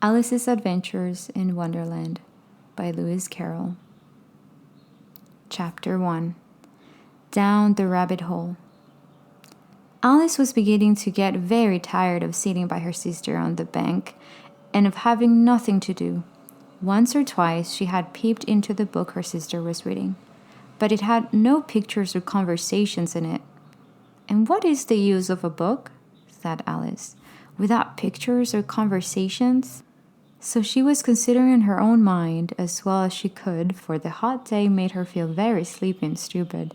Alice's Adventures in Wonderland by Lewis Carroll. Chapter 1. Down the Rabbit Hole. Alice was beginning to get very tired of sitting by her sister on the bank and of having nothing to do. Once or twice she had peeped into the book her sister was reading, but it had no pictures or conversations in it. "And what is the use of a book," said Alice, "without pictures or conversations?" So she was considering in her own mind, as well as she could, for the hot day made her feel very sleepy and stupid,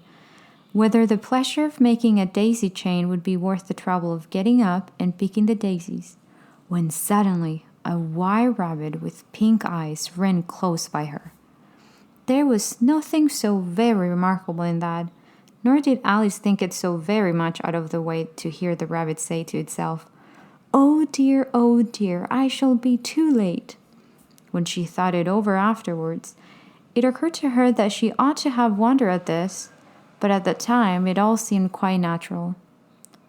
whether the pleasure of making a daisy chain would be worth the trouble of getting up and picking the daisies, when suddenly a white rabbit with pink eyes ran close by her. There was nothing so very remarkable in that, nor did Alice think it so very much out of the way to hear the rabbit say to itself, oh dear, I shall be too late." When she thought it over afterwards, it occurred to her that she ought to have wondered at this, but at the time it all seemed quite natural.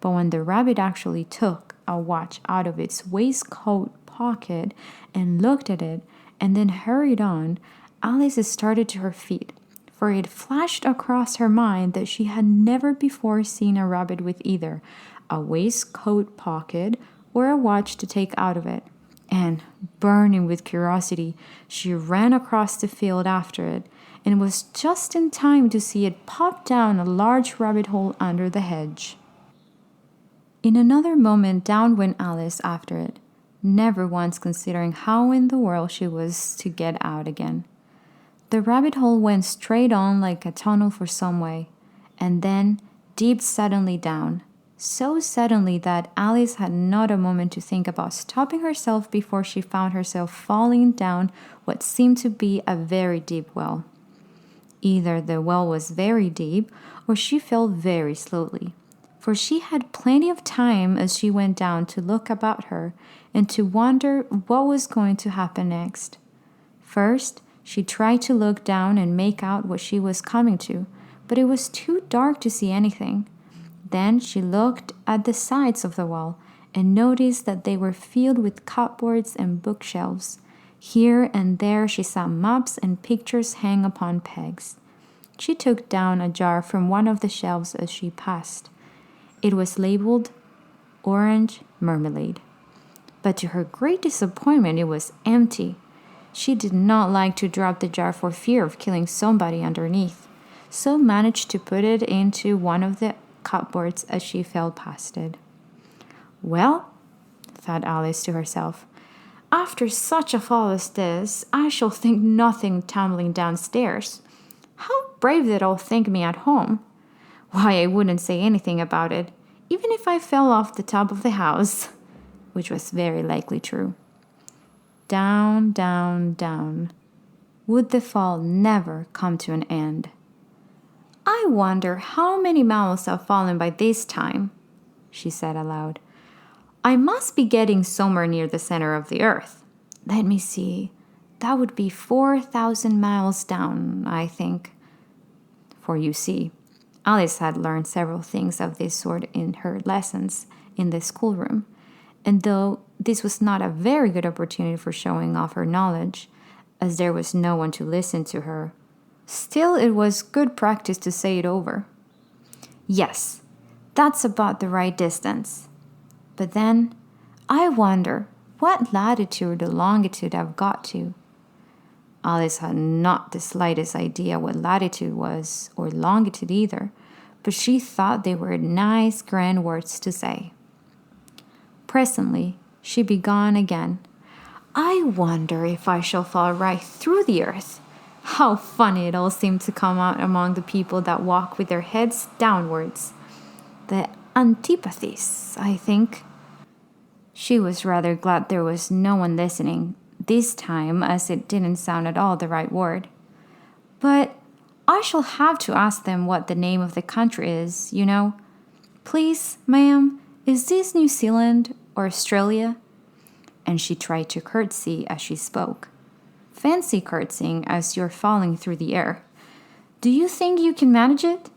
But when the rabbit actually took a watch out of its waistcoat pocket and looked at it, and then hurried on, Alice started to her feet, for it flashed across her mind that she had never before seen a rabbit with either a waistcoat pocket or a watch to take out of it, and, burning with curiosity, she ran across the field after it, and was just in time to see it pop down a large rabbit hole under the hedge. In another moment down went Alice after it, never once considering how in the world she was to get out again. The rabbit hole went straight on like a tunnel for some way, and then dipped suddenly down, so suddenly that Alice had not a moment to think about stopping herself before she found herself falling down what seemed to be a very deep well. Either the well was very deep, or she fell very slowly, for she had plenty of time as she went down to look about her and to wonder what was going to happen next. First, she tried to look down and make out what she was coming to, but it was too dark to see anything. Then she looked at the sides of the wall and noticed that they were filled with cupboards and bookshelves. Here and there she saw maps and pictures hang upon pegs. She took down a jar from one of the shelves as she passed. It was labeled Orange Marmalade. But to her great disappointment, it was empty. She did not like to drop the jar for fear of killing somebody underneath, so managed to put it into one of the cupboards as she fell past it. "Well," thought Alice to herself, "after such a fall as this, I shall think nothing tumbling downstairs. How brave they'd all think me at home. Why, I wouldn't say anything about it, even if I fell off the top of the house," which was very likely true. Down, down, down. Would the fall never come to an end? "I wonder how many mammals have fallen by this time," she said aloud. "I must be getting somewhere near the center of the earth. Let me see. That would be 4,000 miles down, I think." For you see, Alice had learned several things of this sort in her lessons in the schoolroom, and though this was not a very good opportunity for showing off her knowledge, as there was no one to listen to her, still it was good practice to say it over. "Yes, that's about the right distance. But then, I wonder what latitude or longitude I've got to." Alice had not the slightest idea what latitude was, or longitude either, but she thought they were nice grand words to say. Presently, she began again. "I wonder if I shall fall right through the earth. How funny it all seemed to come out among the people that walk with their heads downwards. The antipathies, I think." She was rather glad there was no one listening this time, as it didn't sound at all the right word. "But I shall have to ask them what the name of the country is, you know. Please, ma'am, is this New Zealand or Australia?" And she tried to curtsy as she spoke. Fancy curtsying as you're falling through the air. Do you think you can manage it?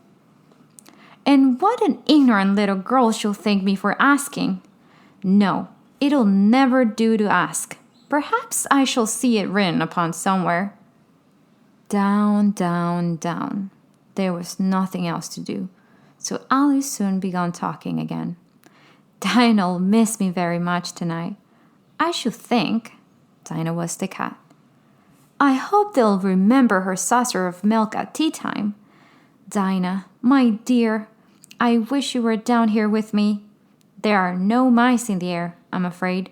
And what an ignorant little girl she'll think me for asking. No, it'll never do to ask. Perhaps I shall see it written upon somewhere. Down, down, down. There was nothing else to do, so Alice soon began talking again. Dinah'll miss me very much tonight. I should think. Dinah was the cat. I hope they'll remember her saucer of milk at tea time. Dinah, my dear, I wish you were down here with me. There are no mice in the air, I'm afraid,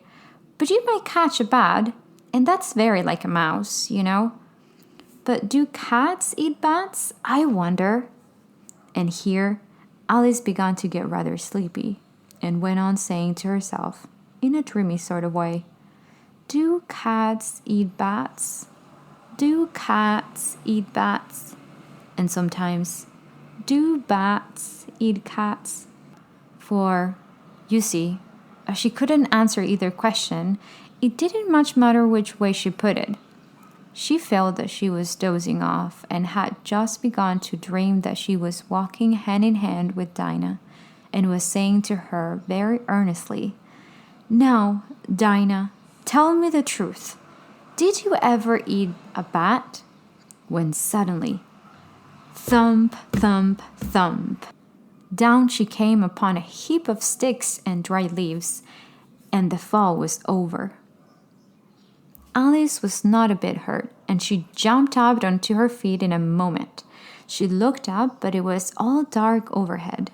but you might catch a bat, and that's very like a mouse, you know. But do cats eat bats? I wonder. And here, Alice began to get rather sleepy, and went on saying to herself, in a dreamy sort of way, do cats eat bats? Do cats eat bats? And sometimes, do bats eat cats? For, you see, as she couldn't answer either question, it didn't much matter which way she put it. She felt that she was dozing off and had just begun to dream that she was walking hand in hand with Dinah and was saying to her very earnestly, Now, Dinah, tell me the truth. Did you ever eat a bat? When suddenly, thump, thump, thump, down she came upon a heap of sticks and dry leaves, and the fall was over. Alice was not a bit hurt, and she jumped up onto her feet in a moment. She looked up, but it was all dark overhead.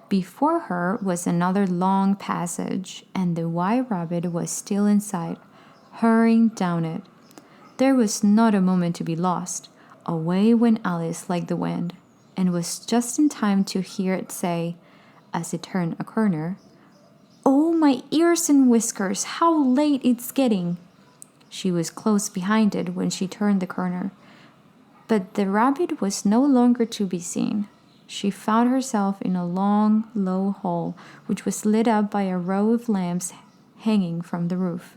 Before her was another long passage, and the white rabbit was still in sight, hurrying down it. There was not a moment to be lost. Away went Alice like the wind, and was just in time to hear it say, as it turned a corner, Oh, my ears and whiskers, how late it's getting! She was close behind it when she turned the corner, but the rabbit was no longer to be seen. She found herself in a long, low hall, which was lit up by a row of lamps hanging from the roof.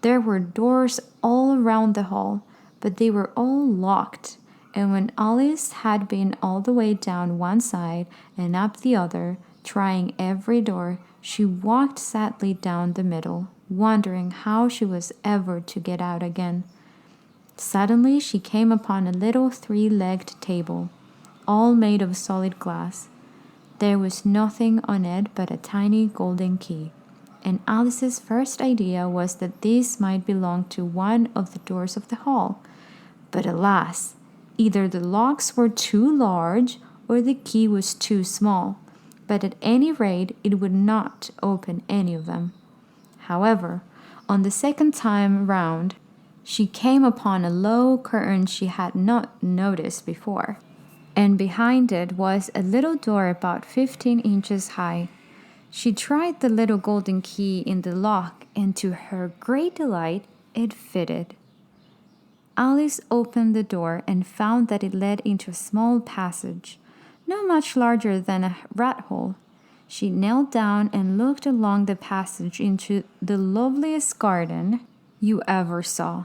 There were doors all around the hall, but they were all locked, and when Alice had been all the way down one side and up the other, trying every door, she walked sadly down the middle, wondering how she was ever to get out again. Suddenly she came upon a little three-legged table, all made of solid glass. There was nothing on it but a tiny golden key, and Alice's first idea was that this might belong to one of the doors of the hall. But alas, either the locks were too large or the key was too small, but at any rate it would not open any of them. However, on the second time round, she came upon a low curtain she had not noticed before, and behind it was a little door about 15 inches high. She tried the little golden key in the lock, and to her great delight, it fitted. Alice opened the door and found that it led into a small passage, not much larger than a rat hole. She knelt down and looked along the passage into the loveliest garden you ever saw.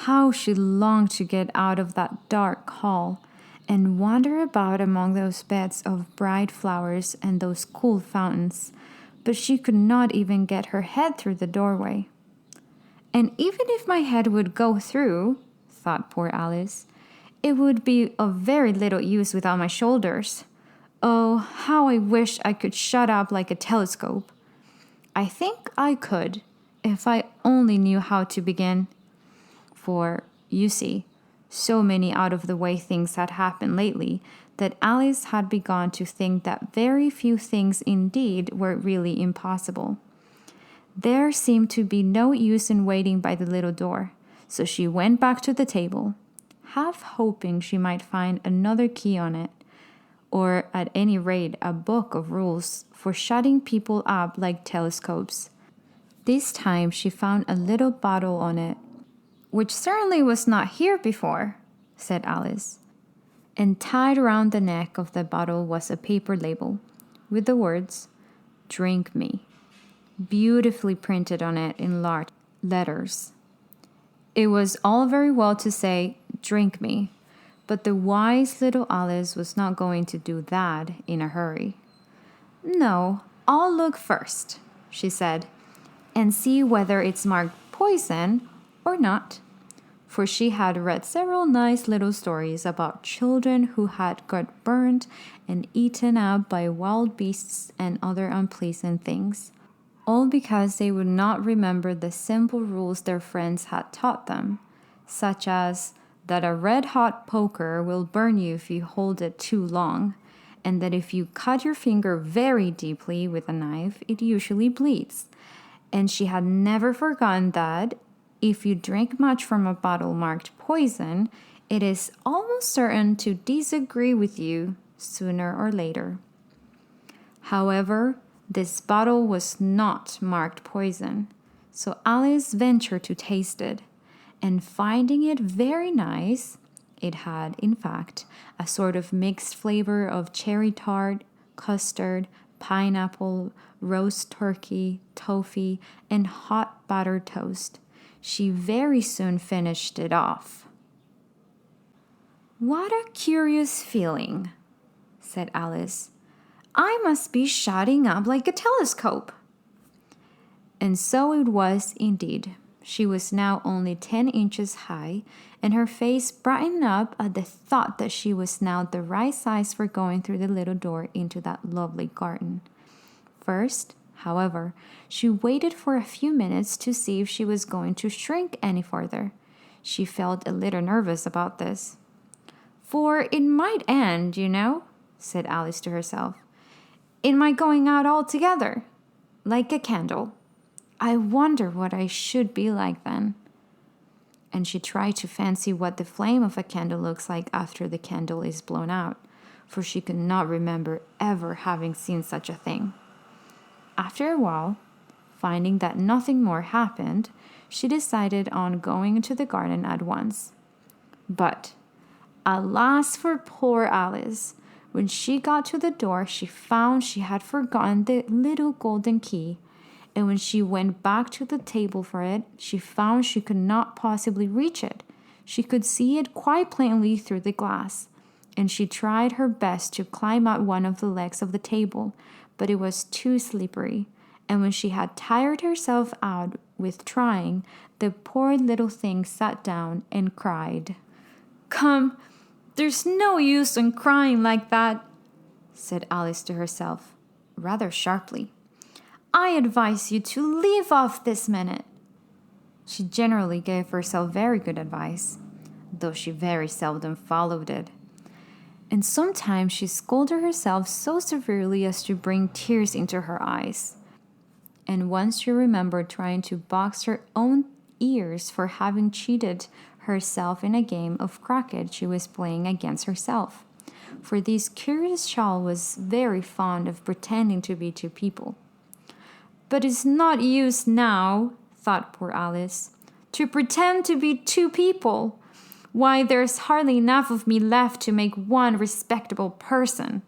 How she longed to get out of that dark hall and wander about among those beds of bright flowers and those cool fountains, but she could not even get her head through the doorway. And even if my head would go through, thought poor Alice, it would be of very little use without my shoulders. Oh, how I wish I could shut up like a telescope. I think I could, if I only knew how to begin. For, you see, so many out-of-the-way things had happened lately that Alice had begun to think that very few things indeed were really impossible. There seemed to be no use in waiting by the little door, so she went back to the table, half hoping she might find another key on it, or at any rate a book of rules for shutting people up like telescopes. This time she found a little bottle on it, which certainly was not here before, said Alice. And tied around the neck of the bottle was a paper label, with the words, Drink Me, beautifully printed on it in large letters. It was all very well to say, Drink me, but the wise little Alice was not going to do that in a hurry. No, I'll look first, she said, and see whether it's marked poison or not. For she had read several nice little stories about children who had got burned and eaten up by wild beasts and other unpleasant things, all because they would not remember the simple rules their friends had taught them, such as that a red-hot poker will burn you if you hold it too long, and that if you cut your finger very deeply with a knife, it usually bleeds. And she had never forgotten that if you drink much from a bottle marked poison, it is almost certain to disagree with you sooner or later. However, this bottle was not marked poison, so Alice ventured to taste it, and finding it very nice, it had, in fact, a sort of mixed flavor of cherry tart, custard, pineapple, roast turkey, toffee, and hot buttered toast. She very soon finished it off. "What a curious feeling," said Alice. "I must be shutting up like a telescope." And so it was indeed. She was now only 10 inches high, and her face brightened up at the thought that she was now the right size for going through the little door into that lovely garden. First, however, she waited for a few minutes to see if she was going to shrink any further. She felt a little nervous about this. "For it might end, you know," said Alice to herself. "It might going out altogether, like a candle. I wonder what I should be like then." And she tried to fancy what the flame of a candle looks like after the candle is blown out, for she could not remember ever having seen such a thing. After a while, finding that nothing more happened, she decided on going into the garden at once. But, alas for poor Alice! When she got to the door, she found she had forgotten the little golden key, and when she went back to the table for it, she found she could not possibly reach it. She could see it quite plainly through the glass, and she tried her best to climb up one of the legs of the table, but it was too slippery, and when she had tired herself out with trying, the poor little thing sat down and cried. "Come, there's no use in crying like that," said Alice to herself, rather sharply. "I advise you to leave off this minute." She generally gave herself very good advice, though she very seldom followed it. And sometimes she scolded herself so severely as to bring tears into her eyes. And once she remembered trying to box her own ears for having cheated herself in a game of croquet she was playing against herself. For this curious child was very fond of pretending to be two people. "But it's not use now," thought poor Alice, "to pretend to be two people. Why, there's hardly enough of me left to make one respectable person."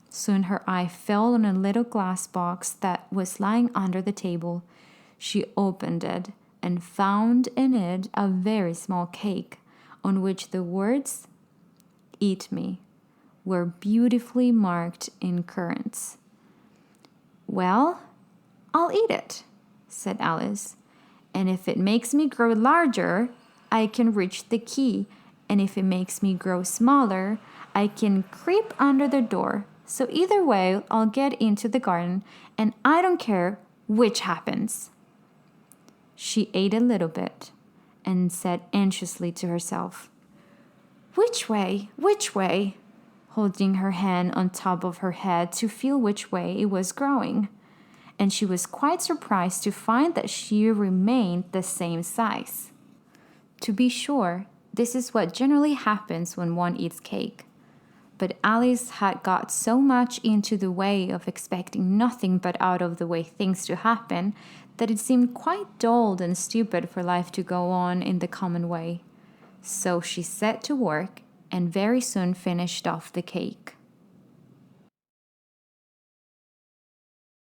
Soon her eye fell on a little glass box that was lying under the table. She opened it and found in it a very small cake, on which the words, "Eat me," were beautifully marked in currants. "Well, I'll eat it," said Alice, "and if it makes me grow larger, I can reach the key, and if it makes me grow smaller, I can creep under the door. So either way, I'll get into the garden, and I don't care which happens." She ate a little bit and said anxiously to herself, "Which way? Which way?" holding her hand on top of her head to feel which way it was growing. And she was quite surprised to find that she remained the same size. To be sure, this is what generally happens when one eats cake. But Alice had got so much into the way of expecting nothing but out of the way things to happen that it seemed quite dull and stupid for life to go on in the common way. So she set to work and very soon finished off the cake.